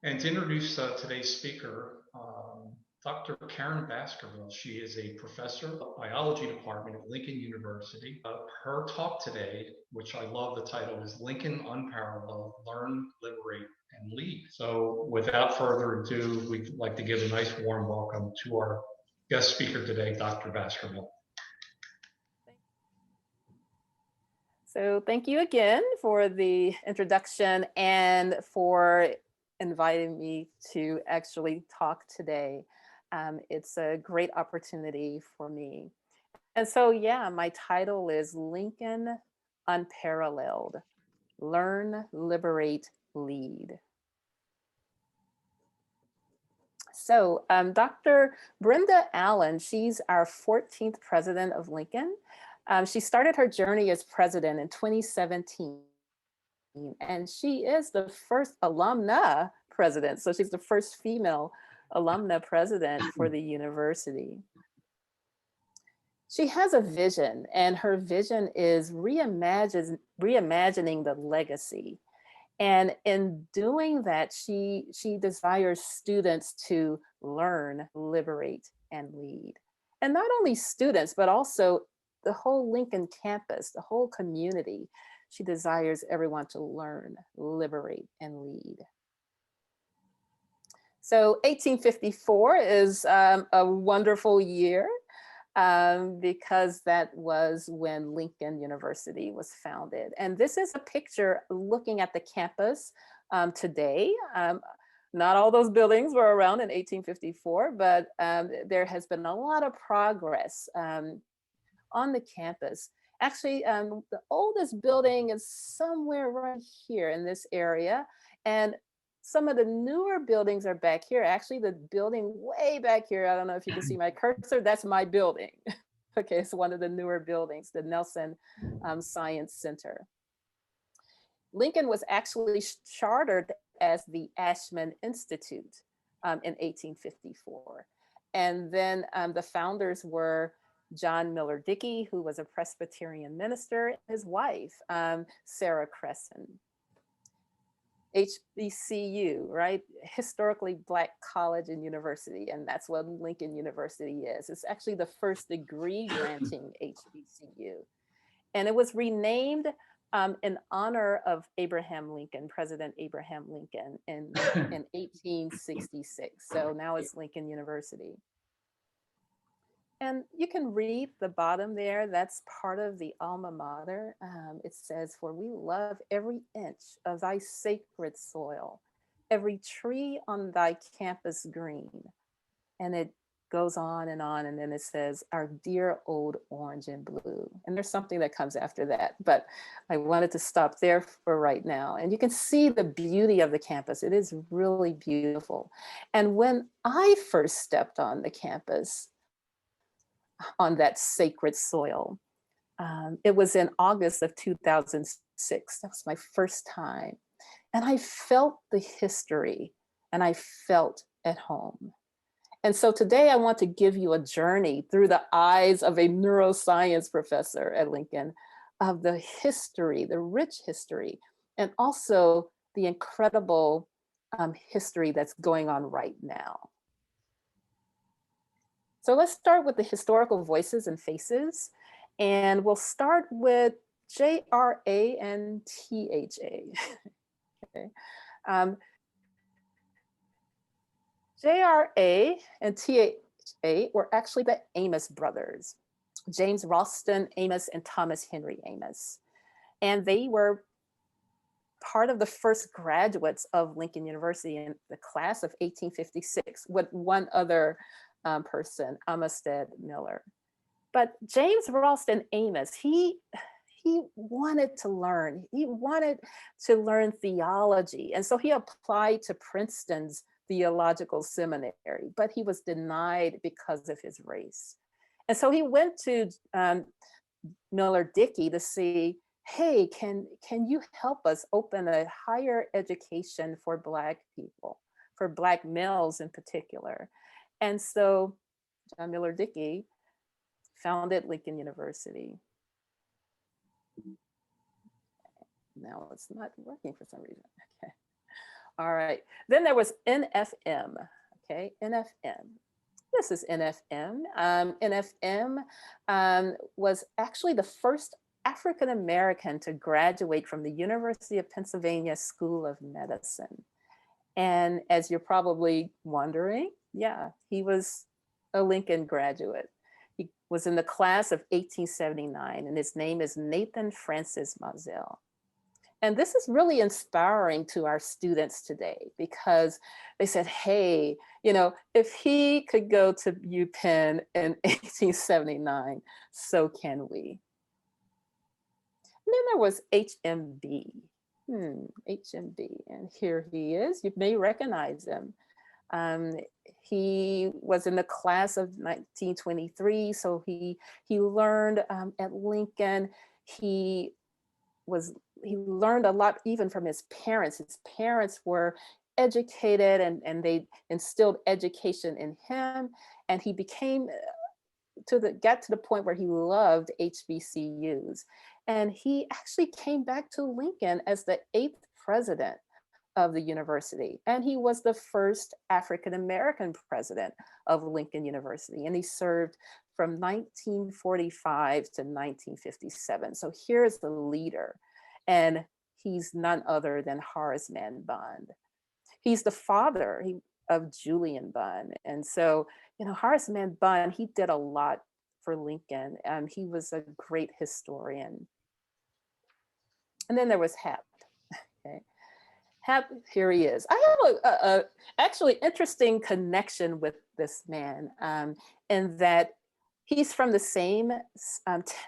And to introduce today's speaker, Dr. Karen Baskerville. She is a professor of the biology department at Lincoln University. Her talk today, which I love the title, is Lincoln Unparalleled, Learn, Liberate, and Lead. So without further ado, we'd like to give a nice warm welcome to our guest speaker today, Dr. Baskerville. So thank you again for the introduction and for inviting me to actually talk today. It's a great opportunity for me. And so, yeah, my title is Lincoln Unparalleled, Learn, Liberate, Lead. So Dr. Brenda Allen, she's our 14th president of Lincoln. She started her journey as president in 2017. And she is the first alumna president. So she's the first female alumna president for the university. She has a vision, and her vision is reimagining the legacy. And in doing that, she desires students to learn, liberate, and lead. And not only students, but also the whole Lincoln campus, the whole community. She desires everyone to learn, liberate, and lead. So 1854 is a wonderful year because that was when Lincoln University was founded. And this is a picture looking at the campus today. Not all those buildings were around in 1854, but there has been a lot of progress on the campus. Actually, the oldest building is somewhere right here in this area. And some of the newer buildings are back here. Actually, the building way back here, I don't know if you can see my cursor, that's my building. Okay, it's one of the newer buildings, the Nelson Science Center. Lincoln was actually chartered as the Ashman Institute in 1854. And then the founders were John Miller Dickey, who was a Presbyterian minister, and his wife, Sarah Cresson. HBCU, right? Historically Black college and university, and that's what Lincoln University is. It's actually the first degree granting HBCU. And it was renamed in honor of Abraham Lincoln, President Abraham Lincoln in 1866. So now it's Lincoln University. And you can read the bottom there. That's part of the alma mater. It says, "For we love every inch of thy sacred soil, every tree on thy campus green." And it goes on, and then it says, "Our dear old orange and blue." And there's something that comes after that, but I wanted to stop there for right now. And you can see the beauty of the campus. It is really beautiful. And when I first stepped on the campus, on that sacred soil. It was in August of 2006. That was my first time. And I felt the history and I felt at home. And so today I want to give you a journey through the eyes of a neuroscience professor at Lincoln of the history, the rich history, and also the incredible history that's going on right now. So let's start with the historical voices and faces. And we'll start with JRA and THA. Okay. JRA and THA were actually the Amos brothers, James Ralston Amos and Thomas Henry Amos. And they were part of the first graduates of Lincoln University in the class of 1856 with one other person, Amistad Miller. But James Ralston Amos, he wanted to learn. He wanted to learn theology. And so he applied to Princeton's theological seminary, but he was denied because of his race. And so he went to Miller Dickey to see, hey, can you help us open a higher education for Black people, for Black males in particular? And so John Miller Dickey founded Lincoln University. Now it's not working for some reason. Okay. All right. Then there was NFM. Okay, NFM. This is NFM. NFM was actually the first African American to graduate from the University of Pennsylvania School of Medicine. And as you're probably wondering, yeah, he was a Lincoln graduate. He was in the class of 1879, and his name is Nathan Francis Mazel. And this is really inspiring to our students today because they said, hey, if he could go to UPenn in 1879, so can we. And then there was HMB. HMB, and here he is. You may recognize him. He was in the class of 1923, so he learned at Lincoln. He learned a lot even from his parents. His parents were educated and they instilled education in him, and he became got to the point where he loved HBCUs. And he actually came back to Lincoln as the 8th president of the university. And he was the first African-American president of Lincoln University. And he served from 1945 to 1957. So here's the leader. And he's none other than Horace Mann Bond. He's the father of Julian Bond. And so, Horace Mann Bond, he did a lot for Lincoln. He was a great historian. And then there was Hap. Okay. Hap, here he is. I have a actually interesting connection with this man in that he's from the same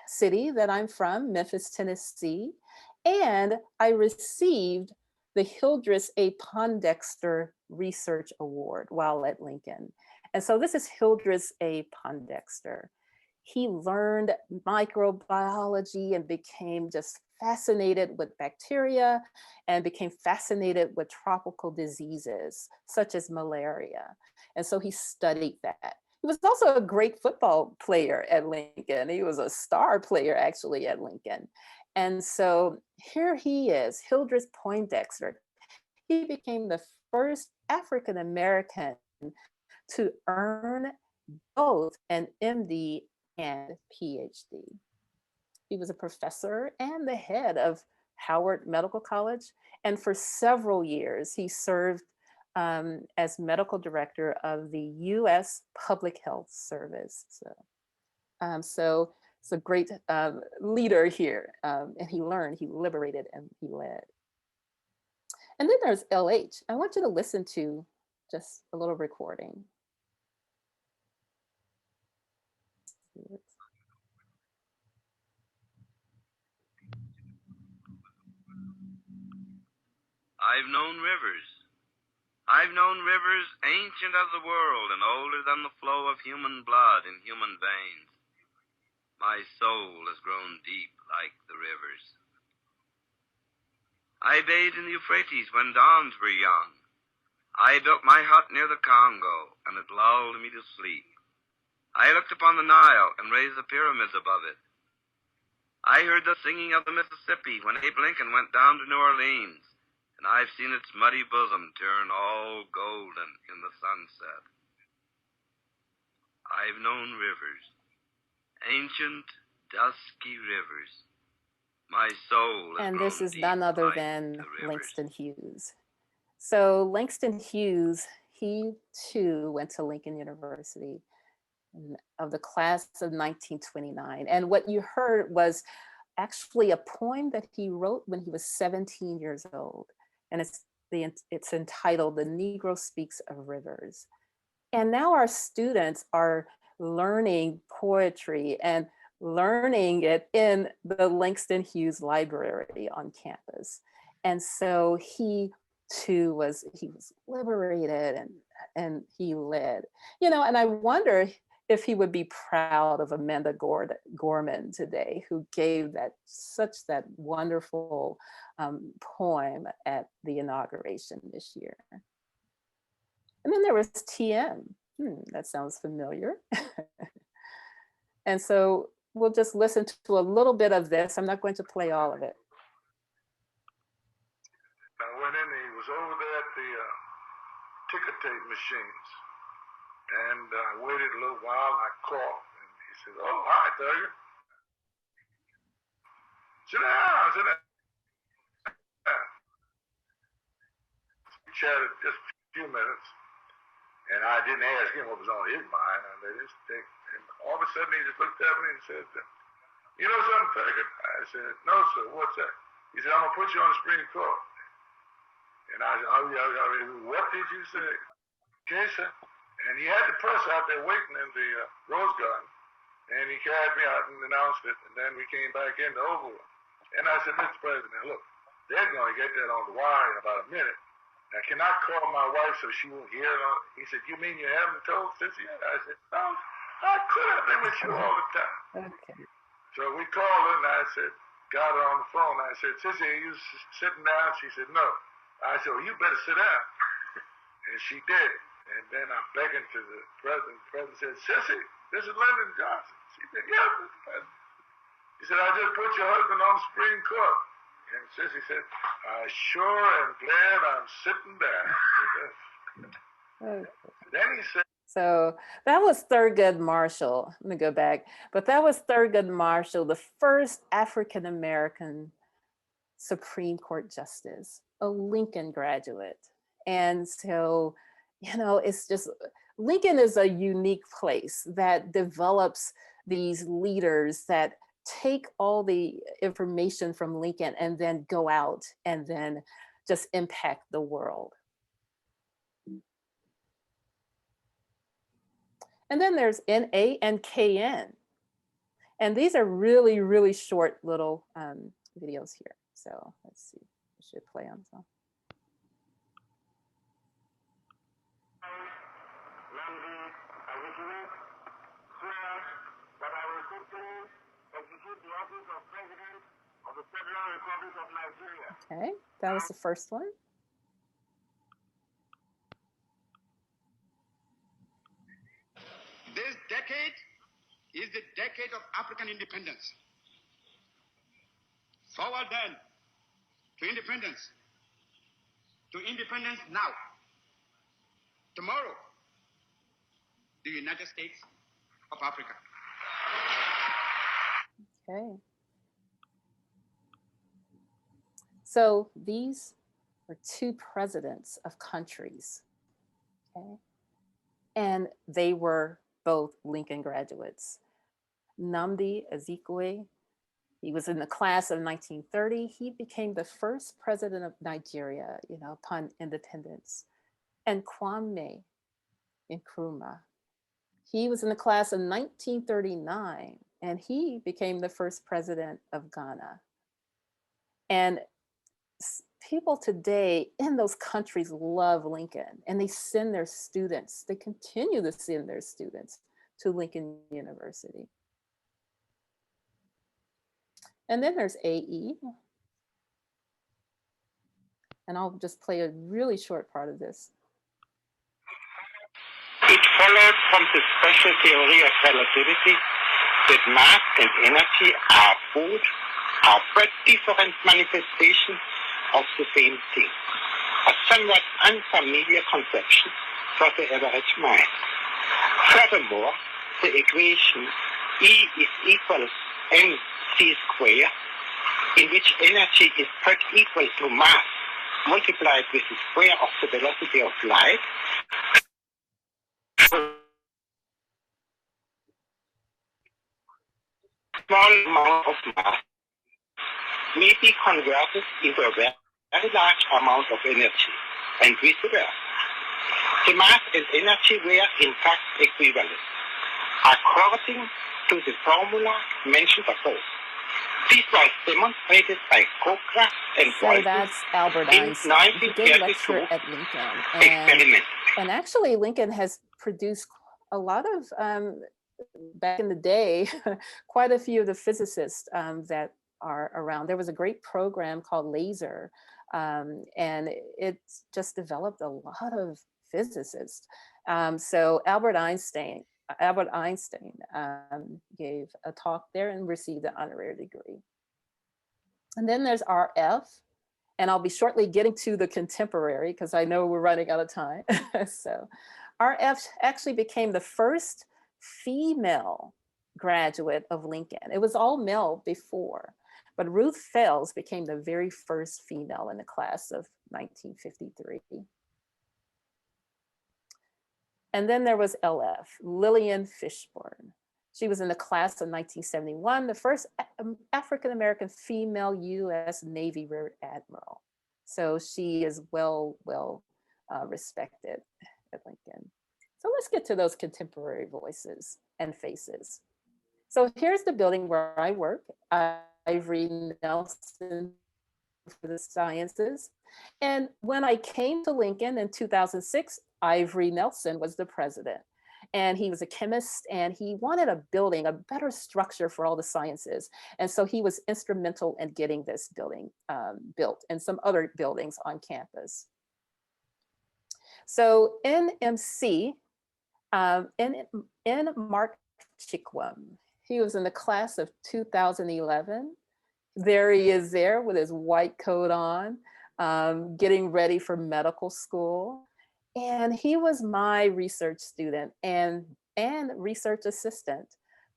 city that I'm from, Memphis, Tennessee. And I received the Hildreth A. Pondexter Research Award while at Lincoln. And so this is Hildreth A. Pondexter. He learned microbiology and became just fascinated with bacteria and became fascinated with tropical diseases such as malaria. And so he studied that. He was also a great football player at Lincoln. He was a star player actually at Lincoln. And so here he is, Hildreth Poindexter. He became the first African-American to earn both an MD and PhD. He was a professor and the head of Howard Medical College. And for several years, he served as medical director of the US Public Health Service. So it's a great leader here. And he learned, he liberated, and he led. And then there's LH. I want you to listen to just a little recording. I've known rivers. I've known rivers ancient as the world and older than the flow of human blood in human veins. My soul has grown deep like the rivers. I bathed in the Euphrates when dawns were young. I built my hut near the Congo, and it lulled me to sleep. I looked upon the Nile and raised the pyramids above it. I heard the singing of the Mississippi when Abe Lincoln went down to New Orleans, and I've seen its muddy bosom turn all golden in the sunset. I've known rivers, ancient, dusky rivers. My soul has And grown this is deep none other like than the rivers. Langston Hughes. So Langston Hughes, he too went to Lincoln University of the class of 1929. And what you heard was actually a poem that he wrote when he was 17 years old. And it's entitled, "The Negro Speaks of Rivers." And now our students are learning poetry and learning it in the Langston Hughes Library on campus. And so he too was liberated and he led, and I wonder if he would be proud of Amanda Gorman today, who gave such that wonderful poem at the inauguration this year. And then there was TM. That sounds familiar. And so we'll just listen to a little bit of this. I'm not going to play all of it. When then he was over there at the ticker tape machines. And I waited a little while, and I called. And he said, "Oh, hi, Thurgood. Sit down, sit down." We chatted just a few minutes, and I didn't ask him what was on his mind. And all of a sudden, he just looked at me and said, "You know something, Thurgood?" I said, "No, sir. What's that?" He said, "I'm going to put you on the Supreme Court." And I said, "Oh, yeah, what did you say?" "Okay, sir." And he had the press out there waiting in the Rose Garden. And he carried me out and announced it. And then we came back in the Oval. And I said, "Mr. President, look, they're going to get that on the wire in about a minute. Now, can I call my wife so she won't hear it?" He said, "You mean you haven't told Sissy yet?" I said, "No, I could have been with you all the time." Okay. So we called her and I said, got her on the phone. I said, "Sissy, are you sitting down?" She said, "No." I said, "Well, you better sit down." And she did. And then I beckoned to the president. The president said, "Sissy, this is Lyndon Johnson." She said, "Yeah, Mr. President." He said, "I just put your husband on the Supreme Court." And Sissy said, "I sure am glad I'm sitting down." Okay. Then he said, So that was Thurgood Marshall. I'm gonna go back, but that was Thurgood Marshall, the first African-American Supreme Court justice, a Lincoln graduate. And so, you know, it's just, Lincoln is a unique place that develops these leaders that take all the information from Lincoln and then go out and then just impact the world. And then there's NA and KN. And these are really, really short little videos here. So let's see, I should play on some. That I will quickly execute the office of President of the Federal Republic of Nigeria. Okay, that was the first one. This decade is the decade of African independence. Forward then to independence. To independence now. Tomorrow, the United States of Africa. Okay. So these were two presidents of countries. Okay. And they were both Lincoln graduates. Nnamdi Azikiwe, he was in the class of 1930. He became the first president of Nigeria, you know, upon independence. And Kwame Nkrumah, he was in the class of 1939, and he became the first president of Ghana. And people today in those countries love Lincoln, and they send their students, they continue to send their students to Lincoln University. And then there's AE. And I'll just play a really short part of this. It followed from the special theory of relativity that mass and energy are but different manifestations of the same thing, a somewhat unfamiliar conception for the average mind. Furthermore, the equation E is equal mc squared, in which energy is but equal to mass multiplied with the square of the velocity of light, small amount of mass may be converted into a very large amount of energy, and vice versa. The mass and energy were in fact equivalent, according to the formula mentioned above. This was demonstrated by Kokra and So that's Albert Einstein. He did lecture at Lincoln. And actually, Lincoln has produced a lot of, back in the day, quite a few of the physicists that are around. There was a great program called LASER, and it just developed a lot of physicists. So Albert Einstein gave a talk there and received an honorary degree. And then there's RF, And I'll be shortly getting to the contemporary because I know we're running out of time. So RF actually became the first female graduate of Lincoln. It was all male before, but Ruth Fells became the very first female in the class of 1953. And then there was LF, Lillian Fishburne. She was in the class of 1971, the first African-American female US Navy Rear Admiral. So she is well respected at Lincoln. So let's get to those contemporary voices and faces. So here's the building where I work, Ivory Nelson for the Sciences. And when I came to Lincoln in 2006, Ivory Nelson was the president. And he was a chemist and he wanted a building, a better structure for all the sciences. And so he was instrumental in getting this building built and some other buildings on campus. So NMC, in Mark Chickwam, he was in the class of 2011. There he is there with his white coat on, getting ready for medical school. And he was my research student and research assistant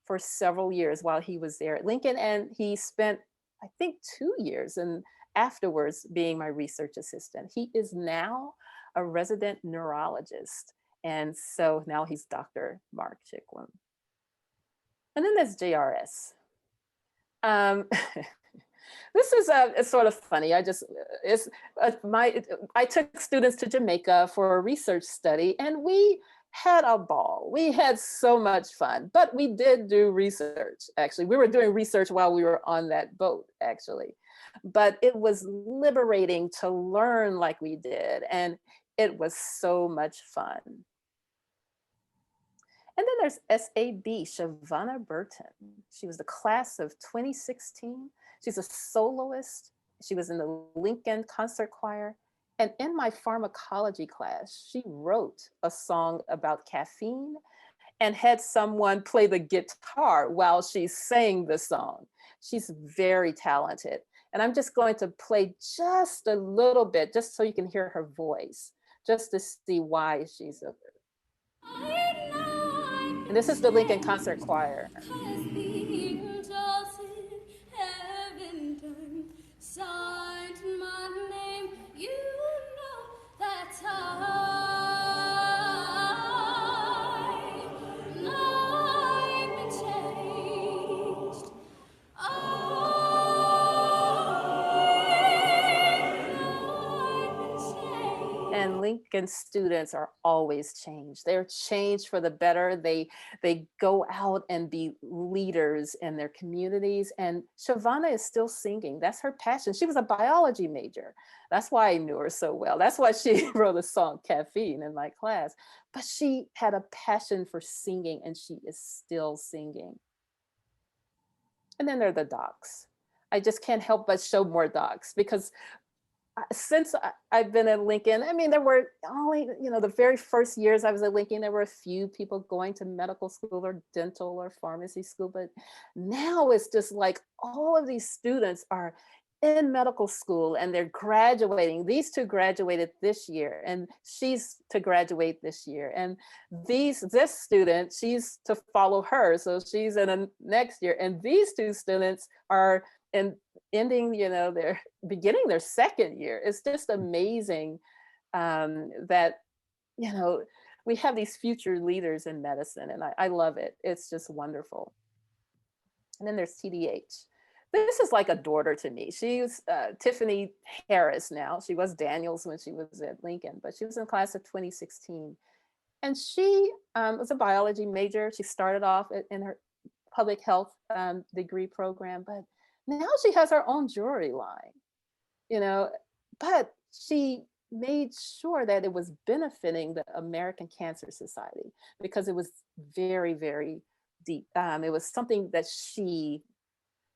for several years while he was there at Lincoln. And he spent, I think, 2 years and afterwards being my research assistant. He is now a resident neurologist. And so now he's Dr. Mark Chickwam. And then there's JRS. This is it's sort of funny. I took students to Jamaica for a research study and we had a ball. We had so much fun, but we did do research. Actually, we were doing research while we were on that boat actually, but it was liberating to learn like we did. And it was so much fun. And then there's SAB, Shavonna Burton. She was the class of 2016. She's a soloist. She was in the Lincoln Concert Choir. And in my pharmacology class, she wrote a song about caffeine and had someone play the guitar while she sang the song. She's very talented. And I'm just going to play just a little bit, just so you can hear her voice, just to see why she's a. And this is the Lincoln Concert Choir. And Lincoln students are always changed. They're changed for the better. They go out and be leaders in their communities. And Shavonna is still singing. That's her passion. She was a biology major. That's why I knew her so well. That's why she wrote a song, Caffeine, in my class. But she had a passion for singing and she is still singing. And then there are the docs. I just can't help but show more docs because since I've been at Lincoln, I mean, there were only, the very first years I was at Lincoln, there were a few people going to medical school or dental or pharmacy school, but now it's just like all of these students are in medical school and they're graduating. These two graduated this year and she's to graduate this year. And this student, she's to follow her. So she's in a next year. And these two students are ending, they're beginning their second year. It's just amazing that, we have these future leaders in medicine and I love it. It's just wonderful. And then there's TDH. This is like a daughter to me. She's Tiffany Harris now. She was Daniels when she was at Lincoln, but she was in class of 2016. And she was a biology major. She started off in her public health degree program, but now she has her own jewelry line, but she made sure that it was benefiting the American Cancer Society because it was very, very deep. It was something that she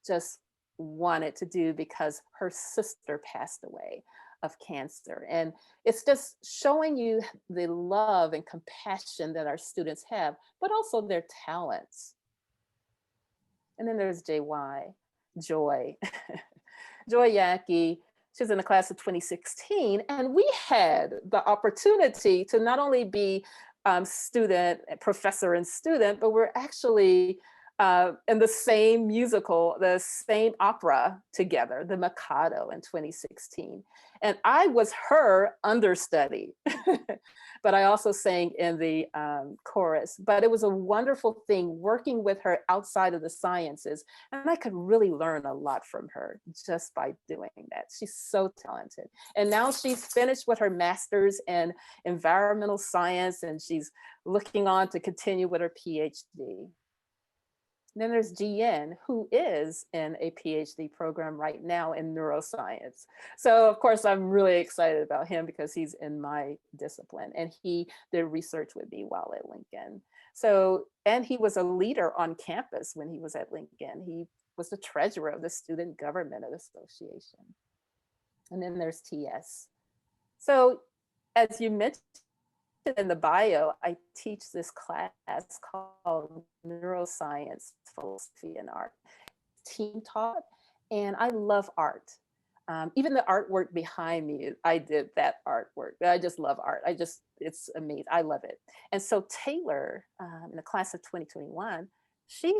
just wanted to do because her sister passed away of cancer. And it's just showing you the love and compassion that our students have, but also their talents. And then there's JY. Joy. Joy Yaki. She was in the class of 2016, and we had the opportunity to not only be student, professor and student, but we're actually in the same musical, the same opera together, The Mikado in 2016. And I was her understudy, but I also sang in the chorus. But it was a wonderful thing working with her outside of the sciences. And I could really learn a lot from her just by doing that. She's so talented. And now she's finished with her master's in environmental science, and she's looking on to continue with her PhD. Then there's GN, who is in a PhD program right now in neuroscience. So of course, I'm really excited about him because he's in my discipline, and he did research with me while at Lincoln. So, and he was a leader on campus when he was at Lincoln. He was the treasurer of the Student Government Association. And then there's TS. So as you mentioned in the bio, I teach this class called Neuroscience, Philosophy, and Art. Team taught, and I love art. Even the artwork behind me, I did that artwork. I just love art. It's amazing. I love it. And so Taylor, in the class of 2021, she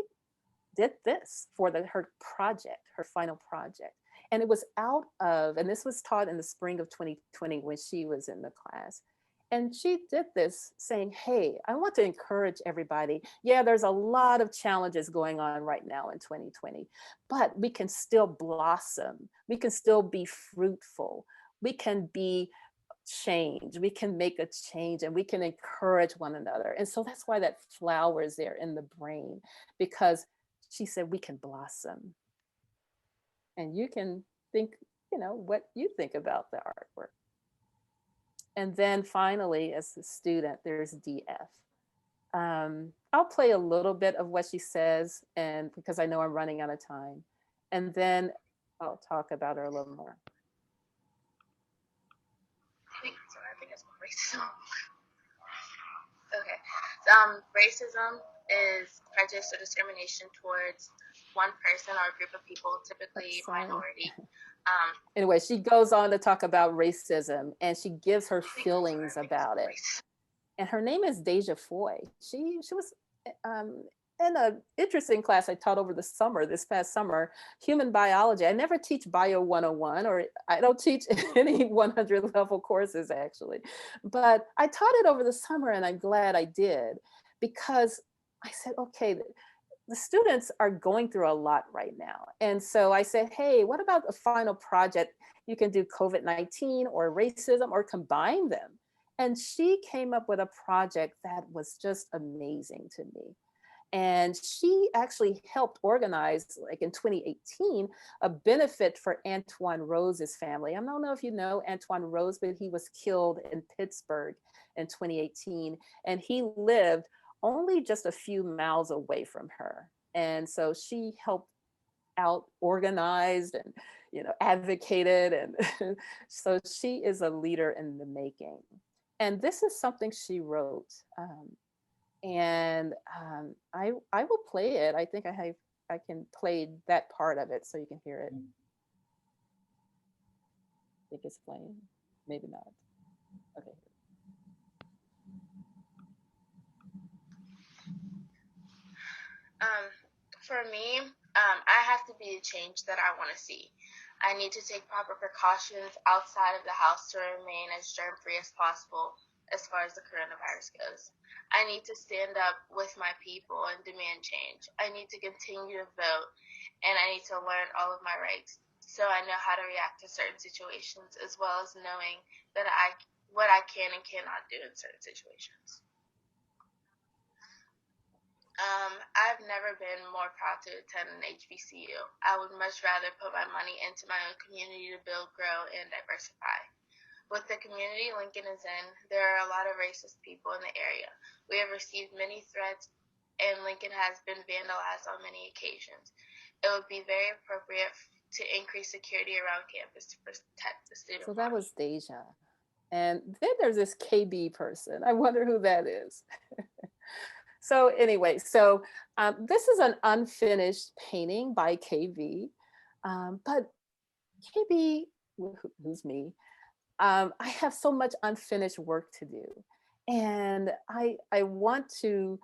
did this for her project, her final project. And it was out of, and this was taught in the spring of 2020 when she was in the class. And she did this saying, hey, I want to encourage everybody. Yeah, there's a lot of challenges going on right now in 2020, but we can still blossom. We can still be fruitful. We can be change. We can make a change, and we can encourage one another. And so that's why that flower is there in the brain, because she said we can blossom. And you can think, what you think about the artwork. And then finally, as a student, there's DF. I'll play a little bit of what she says, and because I know I'm running out of time. And then I'll talk about her a little more. I think it's racism. Okay. Racism is prejudice or discrimination towards one person or a group of people, typically minority. Anyway, she goes on to talk about racism, and she gives her feelings about it. And her name is Deja Foy. She was in an interesting class I taught over the summer, this past summer, human biology. I never teach Bio 101, or I don't teach any 100 level courses actually, but I taught it over the summer, and I'm glad I did, because I said, okay, the students are going through a lot right now. And so I said, hey, what about a final project? You can do COVID-19 or racism or combine them. And she came up with a project that was just amazing to me. And she actually helped organize, like in 2018, a benefit for Antoine Rose's family. I don't know if you know Antoine Rose, but he was killed in Pittsburgh in 2018. And he lived only just a few miles away from her. And so she helped out, organized, and advocated. And so she is a leader in the making. And this is something she wrote. And I will play it. I think I can play that part of it so you can hear it. I think it's playing, maybe not. Okay. For me, I have to be the change that I want to see. I need to take proper precautions outside of the house to remain as germ-free as possible as far as the coronavirus goes. I need to stand up with my people and demand change. I need to continue to vote, and I need to learn all of my rights so I know how to react to certain situations, as well as knowing that what I can and cannot do in certain situations. I've never been more proud to attend an HBCU. I would much rather put my money into my own community to build, grow, and diversify. With the community Lincoln is in, there are a lot of racist people in the area. We have received many threats, and Lincoln has been vandalized on many occasions. It would be very appropriate to increase security around campus to protect the student. So that was Deja. And then there's this KB person. I wonder who that is. So anyway, this is an unfinished painting by KB, but KB who's me, I have so much unfinished work to do. And I want to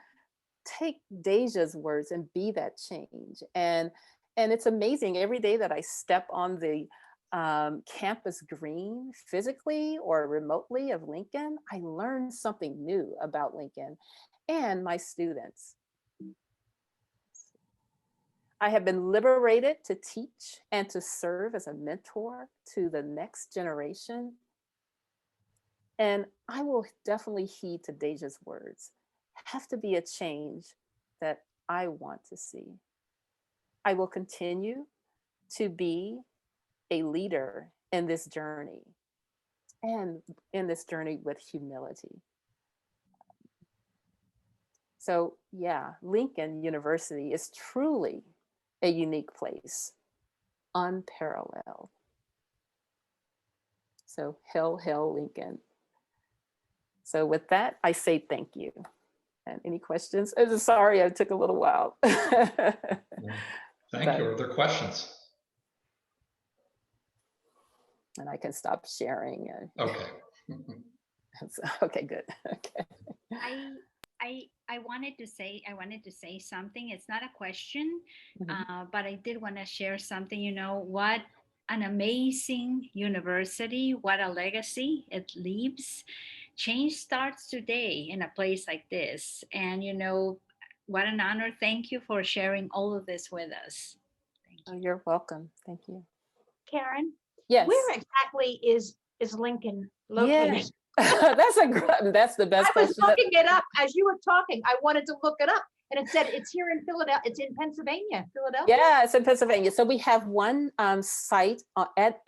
take Deja's words and be that change. And it's amazing every day that I step on the campus green physically or remotely of Lincoln, I learn something new about Lincoln and my students. I have been liberated to teach and to serve as a mentor to the next generation. And I will definitely heed to Deja's words. Have to be a change that I want to see. I will continue to be a leader in this journey, and in this journey with humility. So yeah, Lincoln University is truly a unique place, unparalleled. So hail, hail Lincoln. So with that, I say thank you. And any questions? I'm sorry, I took a little while. Thank you. Are there questions? And I can stop sharing. Okay. Okay, good. Okay. I wanted to say something. It's not a question, but I did want to share something. You know, what an amazing university, what a legacy it leaves. Change starts today in a place like this. And, you know, what an honor. Thank you for sharing all of this with us. Thank you. Oh, you're welcome. Thank you. Karen? Yes. Where exactly is Lincoln located? Yeah. That's the best I was question. looking it up as you were talking. I wanted to look it up, and it said it's here in Philadelphia. It's in Pennsylvania, Philadelphia. Yeah, it's in Pennsylvania. So we have one site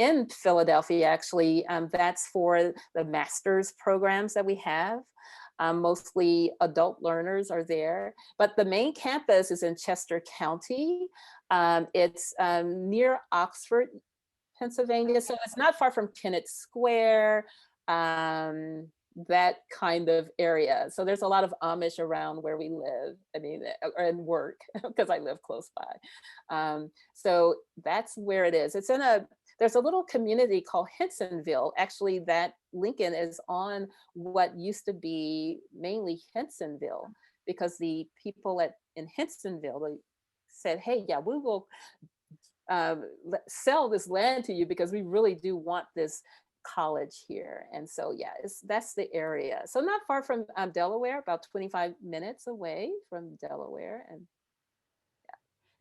in Philadelphia, actually. That's for the master's programs that we have. Mostly adult learners are there, but the main campus is in Chester County. It's near Oxford, Pennsylvania. So it's not far from Kennett Square, that kind of area. So there's a lot of Amish around where we live, I mean, and work, because I live close by. So that's where it is. There's a little community called Hensonville, actually, that Lincoln is on what used to be mainly Hensonville, because the people in Hensonville, they said, hey, yeah, we will sell this land to you because we really do want this college here. And so yeah, that's the area. So not far from Delaware, about 25 minutes away from Delaware. And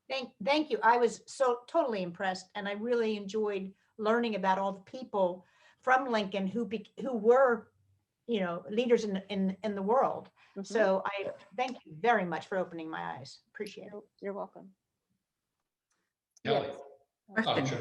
yeah. Thank you. I was so totally impressed, and I really enjoyed learning about all the people from Lincoln who were, you know, leaders in the world. So I thank you very much for opening my eyes. Appreciate it. You're welcome. Kelly. Question.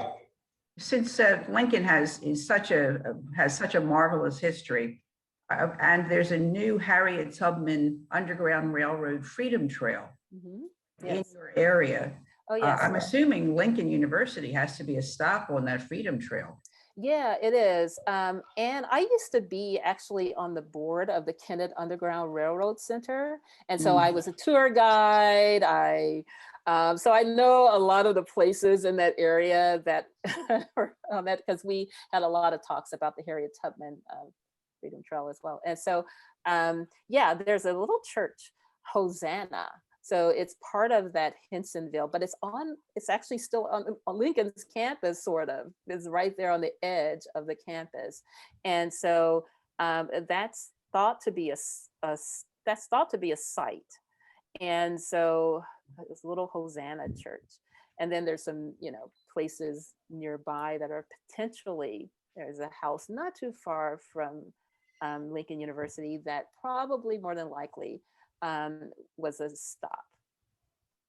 Since Lincoln has such a marvelous history, and there's a new Harriet Tubman Underground Railroad Freedom Trail in your area, I'm assuming Lincoln University has to be a stop on that Freedom Trail. Yeah, it is. And I used to be actually on the board of the Kennett Underground Railroad Center. And so I was a tour guide. So I know a lot of the places in that area that, because we had a lot of talks about the Harriet Tubman Freedom Trail as well. And so, yeah, there's a little church, Hosanna. So it's part of that Hensonville, but it's actually still on Lincoln's campus, sort of. It's right there on the edge of the campus. And so that's thought to be a site. And so this little Hosanna church. And then there's some, you know, places nearby that are potentially, there's a house not too far from Lincoln University that probably more than likely was a stop.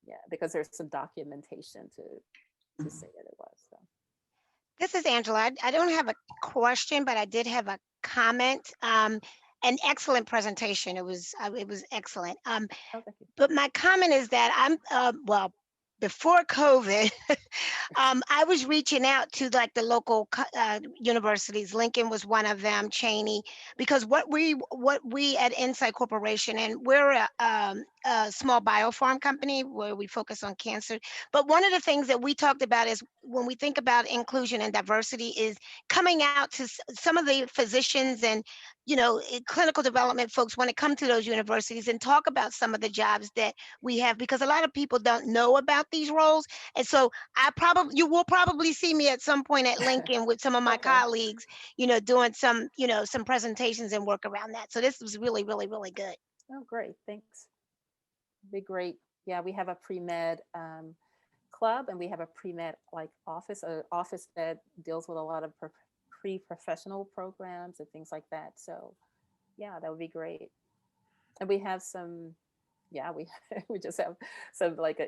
Yeah, because there's some documentation to say that it was. So. This is Angela. I don't have a question, but I did have a comment. An excellent presentation. It was excellent. But my comment is that I'm before COVID, I was reaching out to like the local universities. Lincoln was one of them, Cheney, because what we at Insight Corporation, and we're small biofarm company where we focus on cancer. But one of the things that we talked about is when we think about inclusion and diversity is coming out to some of the physicians and, you know, clinical development folks when it comes to those universities and talk about some of the jobs that we have, because a lot of people don't know about these roles. And so you will probably see me at some point at Lincoln with some of my colleagues, you know, doing some, you know, some presentations and work around that. So this was really, really, really good. Oh, great. Thanks. Be great. Yeah, we have a pre-med club, and we have a pre-med like office that deals with a lot of pre-professional programs and things like that. So yeah, that would be great. And we have some, yeah, we we just have some like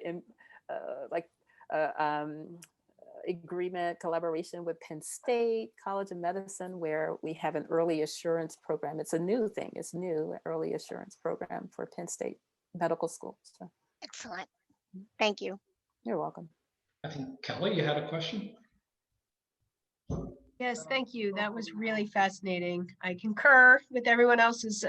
agreement collaboration with Penn State College of Medicine, where we have an early assurance program. It's a new thing. It's new, early assurance program for Penn State Medical School. So. Excellent. Thank you. You're welcome. I think Kelly, you had a question? Yes, thank you. That was really fascinating. I concur with everyone else's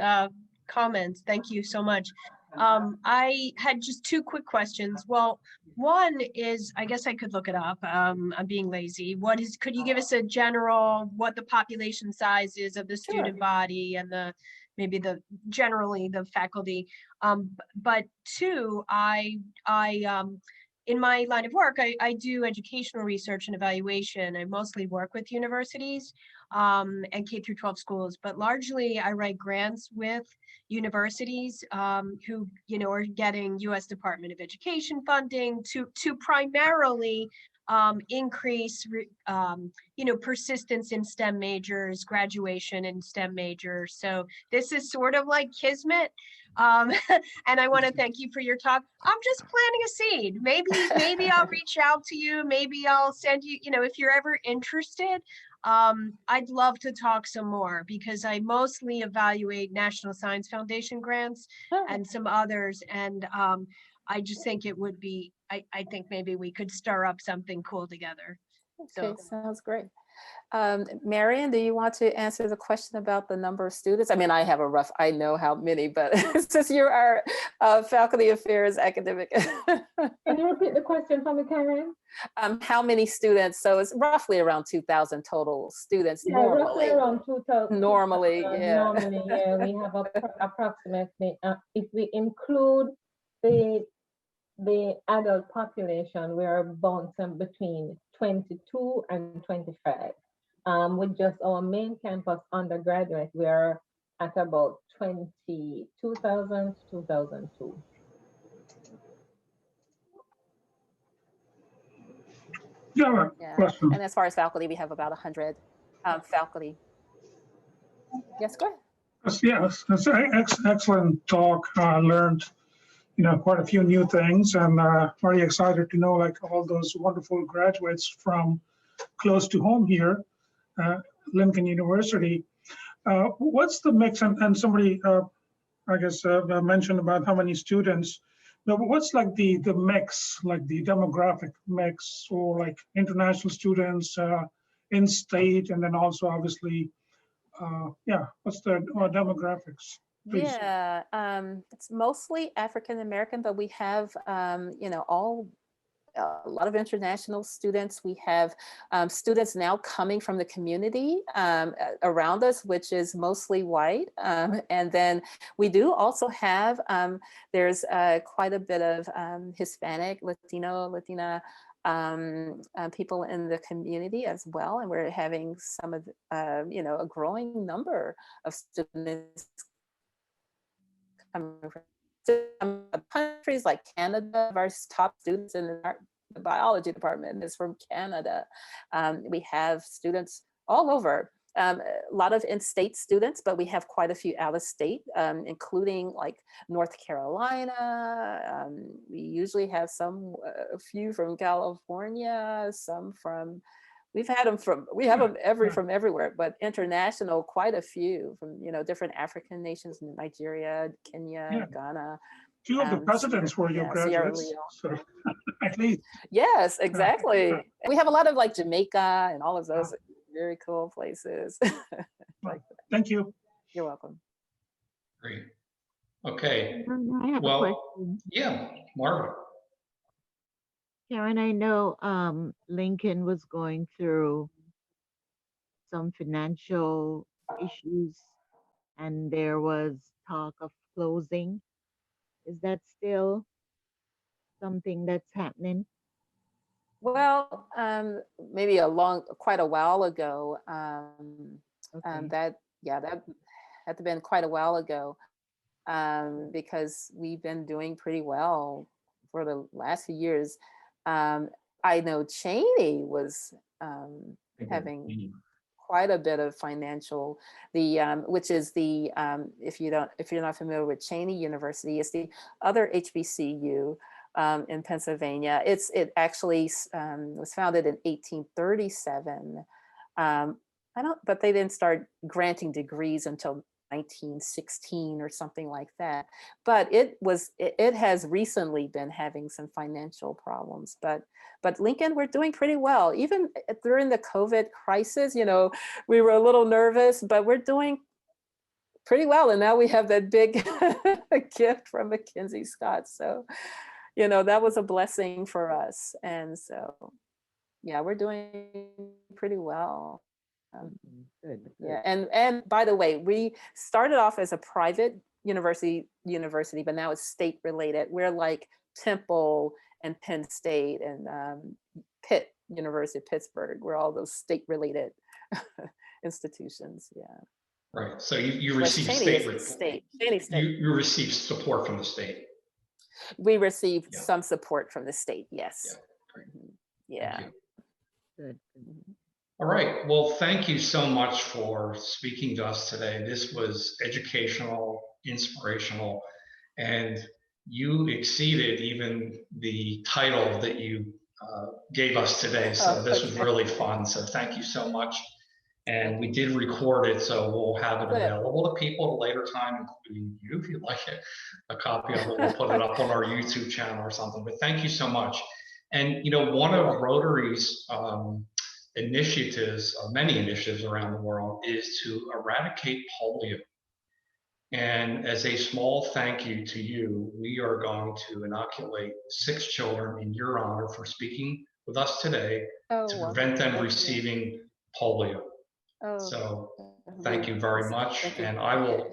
comments. Thank you so much. I had just two quick questions. Well, one is, I guess I could look it up. I'm being lazy. Could you give us a general, what the population size is of the student body and maybe generally the faculty? But two, in my line of work, I do educational research and evaluation. I mostly work with universities and K through 12 schools, but largely I write grants with universities who, you know, are getting U.S. Department of Education funding to primarily increase, you know, persistence in STEM majors, graduation in STEM majors. So this is sort of like kismet. And I want to thank you for your talk. I'm just planting a seed. Maybe I'll reach out to you. Maybe I'll send you, you know, if you're ever interested, I'd love to talk some more, because I mostly evaluate National Science Foundation grants and some others. And I just think it would be, I think maybe we could stir up something cool together. Okay, sounds great. Marian, do you want to answer the question about the number of students? I mean, I know how many, but since you are faculty affairs academic. Can you repeat the question for me, Karen? How many students? So it's roughly around 2,000 total students. Yeah, normally. roughly around 2,000. Normally, yeah. Normally, yeah, we have approximately, if we include the adult population, we are bouncing between 22 and 25. With just our main campus undergraduate, we are at about 22,000 to 2002. Yeah. And as far as faculty, we have about 100 faculty. Yes, go ahead. Yes, it's an excellent talk. I learned, you know, quite a few new things, and very excited to know like all those wonderful graduates from close to home here, Lincoln University. What's the mix? And somebody, I guess, mentioned about how many students. But what's like the mix, like the demographic mix, or like international students, in state, and then also obviously, what's the demographics? Please. Yeah, it's mostly African American, but we have, you know, a lot of international students. We have students now coming from the community around us, which is mostly white. And then we do also have, there's quite a bit of Hispanic, Latina people in the community as well. And we're having some of, you know, a growing number of students coming from countries like Canada. Our top students in the biology department is from Canada. We have students all over, a lot of in-state students, but we have quite a few out of state, including like North Carolina. We usually have a few from California, some from, we have them from everywhere, but international, quite a few from, you know, different African nations, Nigeria, Kenya, Ghana. Two of the presidents were your graduates, so at least. Yes, exactly. We have a lot of like Jamaica and all of those very cool places. Thank you. You're welcome. Great. Okay. I have a Well, question. yeah, Margaret. Karen, I know Lincoln was going through some financial issues and there was talk of closing. Is that still something that's happening? Well, maybe quite a while ago. Okay. That had to been quite a while ago, because we've been doing pretty well for the last few years. I know Cheney was having quite a bit of financial, which is if you're not familiar with Cheney University, it's the other HBCU in Pennsylvania. It actually was founded in 1837. But they didn't start granting degrees until 1916 or something like that. But it has recently been having some financial problems. But Lincoln, we're doing pretty well. Even during the COVID crisis, we were a little nervous, but we're doing pretty well. And now we have that big gift from Mackenzie Scott. So, that was a blessing for us. And so, yeah, we're doing pretty well. Good. Yeah, and by the way, we started off as a private university, but now it's state related. We're like Temple and Penn State and Pitt, University of Pittsburgh. We're all those state related institutions. Yeah. Right. So you Whereas receive Cheney State. You receive support from the state. We received some support from the state. Yes. Yeah. Great. Yeah. Thank you. Good. All right. Well, thank you so much for speaking to us today. This was educational, inspirational, and you exceeded even the title that you gave us today. So this was really fun. So thank you so much. And we did record it, so we'll have it available to people at a later time, including you, if you'd like it, a copy of it. We'll put it up on our YouTube channel or something. But thank you so much. And, one of Rotary's initiatives, many initiatives around the world, is to eradicate polio. And as a small thank you to you, we are going to inoculate 6 children in your honor for speaking with us today to prevent them receiving polio. So thank you very much. And I will